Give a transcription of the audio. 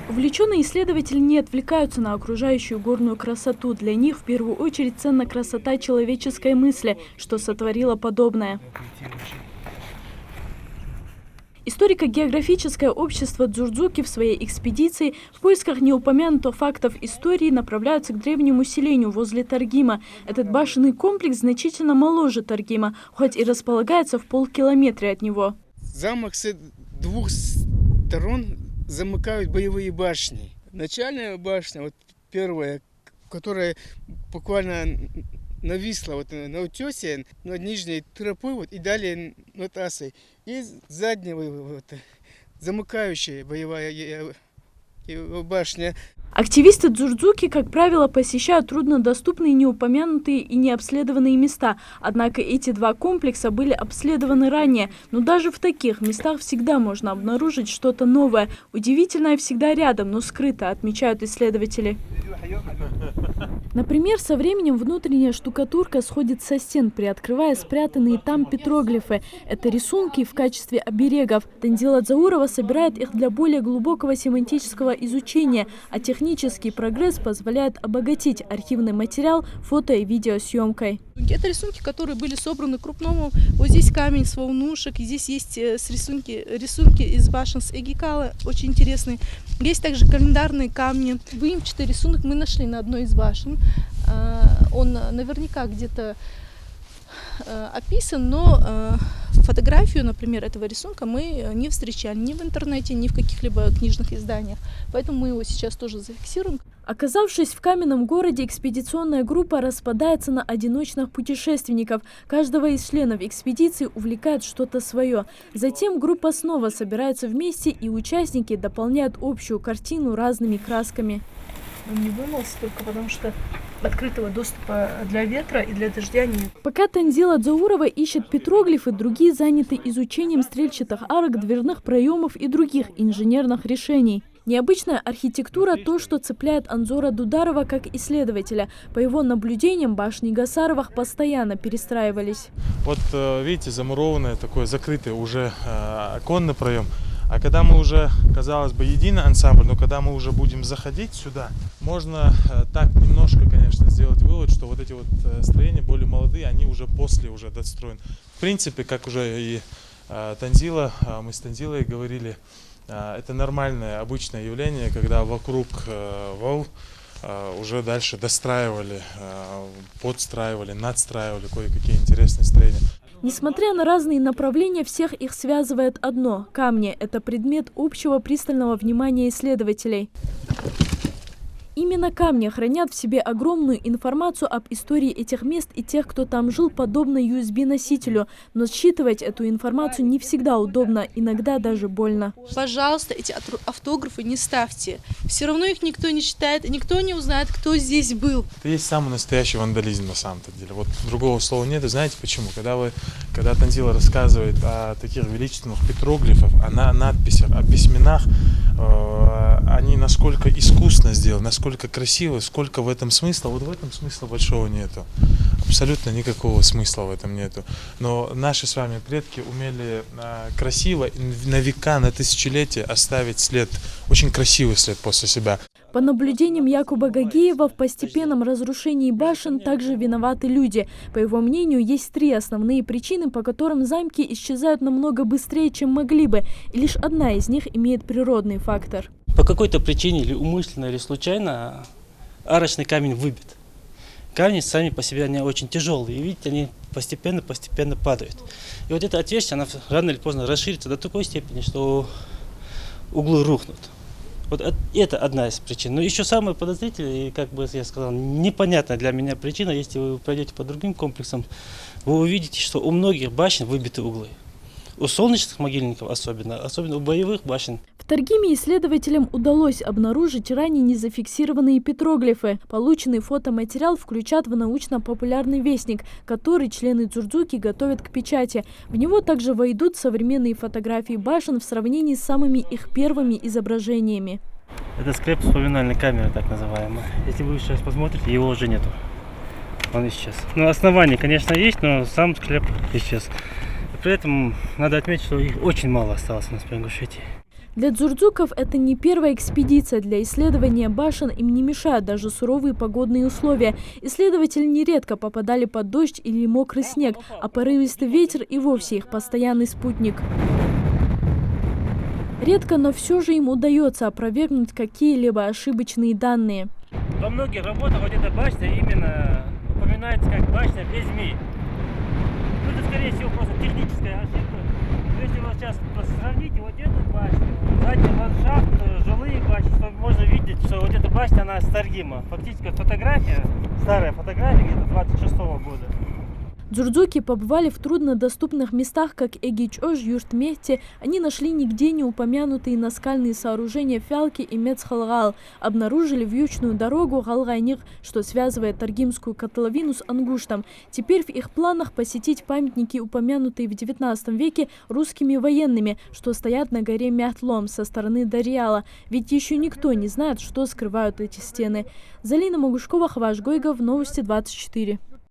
Увлеченные исследователи не отвлекаются на окружающую горную красоту. Для них в первую очередь ценна красота человеческой мысли, что сотворило подобное. Историко-географическое общество Дзурдзуки в своей экспедиции в поисках неупомянутых фактов истории направляются к древнему селению возле Таргима. Этот башенный комплекс значительно моложе Таргима, хоть и располагается в полкилометра от него. Замок с двух сторон замыкают боевые башни. Начальная башня, вот первая, которая буквально нависла вот на утесе, над нижней тропой вот, и далее над трассой. И задняя вот, замыкающая боевая башня. Активисты Дзурдзуки, как правило, посещают труднодоступные, неупомянутые и необследованные места. Однако эти два комплекса были обследованы ранее. Но даже в таких местах всегда можно обнаружить что-то новое. Удивительное всегда рядом, но скрыто, отмечают исследователи. Например, со временем внутренняя штукатурка сходит со стен, приоткрывая спрятанные там петроглифы. Это рисунки в качестве оберегов. Танзила Дзаурова собирает их для более глубокого семантического изучения, а технический прогресс позволяет обогатить архивный материал фото- и видеосъемкой. Это рисунки, которые были собраны крупному. Вот здесь камень с волнушек, и здесь есть рисунки из башен с Эгикала, очень интересные. Есть также календарные камни. Выемчатый рисунок мы нашли на одной из башен. Он наверняка где-то описан, но фотографию, например, этого рисунка мы не встречали ни в интернете, ни в каких-либо книжных изданиях. Поэтому мы его сейчас тоже зафиксируем. Оказавшись в каменном городе, экспедиционная группа распадается на одиночных путешественников. Каждого из членов экспедиции увлекает что-то свое. Затем группа снова собирается вместе, и участники дополняют общую картину разными красками. Он не вымылся только потому, что открытого доступа для ветра и для дождя нет. Пока Танзила Дзаурова ищет петроглифы, другие заняты изучением стрельчатых арок, дверных проемов и других инженерных решений. Необычная архитектура – то, что цепляет Анзора Дударова как исследователя. По его наблюдениям, башни Гасаровых постоянно перестраивались. Вот видите, замурованный такой закрытый уже оконный проем. А когда мы уже, казалось бы, единый ансамбль, но когда мы уже будем заходить сюда, можно так немножко, конечно, сделать вывод, что вот эти вот строения более молодые, они уже после уже достроены. В принципе, как уже и Танзила, мы с Танзилой говорили, это нормальное, обычное явление, когда вокруг вал уже дальше достраивали, подстраивали, надстраивали кое-какие интересные строения. Несмотря на разные направления, всех их связывает одно – камни. Это предмет общего пристального внимания исследователей. Именно камни хранят в себе огромную информацию об истории этих мест и тех, кто там жил, подобно USB-носителю. Но считывать эту информацию не всегда удобно, иногда даже больно. Пожалуйста, эти автографы не ставьте. Все равно их никто не читает, никто не узнает, кто здесь был. Это есть самый настоящий вандализм на самом-то деле. Вот другого слова нет. И знаете почему? Когда Танзила рассказывает о таких величественных петроглифах, о надписях, о письменах, они насколько искусно сделаны, насколько красиво, сколько в этом смысла. Вот в этом смысла большого нету. Абсолютно никакого смысла в этом нету. Но наши с вами предки умели красиво, на века, на тысячелетия оставить след, очень красивый след после себя. По наблюдениям Якуба Гагеева, в постепенном разрушении башен также виноваты люди. По его мнению, есть три основные причины, по которым замки исчезают намного быстрее, чем могли бы. И лишь одна из них имеет природный фактор. По какой-то причине, или умышленно, или случайно, арочный камень выбит. Камни сами по себе они очень тяжелые, и видите, они постепенно падают. И вот это отверстие, оно рано или поздно расширится до такой степени, что углы рухнут. Вот это одна из причин. Но еще самая подозрительная и, как бы я сказал, непонятная для меня причина, если вы пройдете по другим комплексам, вы увидите, что у многих башен выбиты углы. У солнечных могильников особенно у боевых башен. В Таргиме исследователям удалось обнаружить ранее незафиксированные петроглифы. Полученный фотоматериал включат в научно-популярный вестник, который члены Дзурдзуки готовят к печати. В него также войдут современные фотографии башен в сравнении с самыми их первыми изображениями. Это склеп с поминальной камеры, так называемая. Если вы сейчас посмотрите, его уже нету. Он исчез. Ну, основание, конечно, есть, но сам склеп исчез. При этом надо отметить, что их очень мало осталось у нас в Ингушетии. Для дзурдзуков это не первая экспедиция. Для исследования башен им не мешают даже суровые погодные условия. Исследователи нередко попадали под дождь или мокрый снег, а порывистый ветер и вовсе их постоянный спутник. Редко, но все же им удается опровергнуть какие-либо ошибочные данные. Во многих работах вот эта башня именно упоминается как башня без змей. Ну, это, скорее всего, просто техническая ошибка. Если вот сейчас сравните вот эту башню, задний ландшафт, жилые башни, то можно видеть, что вот эта башня, она старгима. Фактически фотография, старая фотография где-то 26-го года. Дзурдзуки побывали в труднодоступных местах, как Эгичож, Юртмехте. Они нашли нигде не упомянутые наскальные сооружения Фялки и Мецхалгал. Обнаружили вьючную дорогу Галгайних, что связывает Таргимскую котловину с Ангуштом. Теперь в их планах посетить памятники, упомянутые в 19 веке русскими военными, что стоят на горе Мятлом со стороны Дарьяла. Ведь еще никто не знает, что скрывают эти стены. Залина Могушкова, Хаваш Гойгов, Новости 24.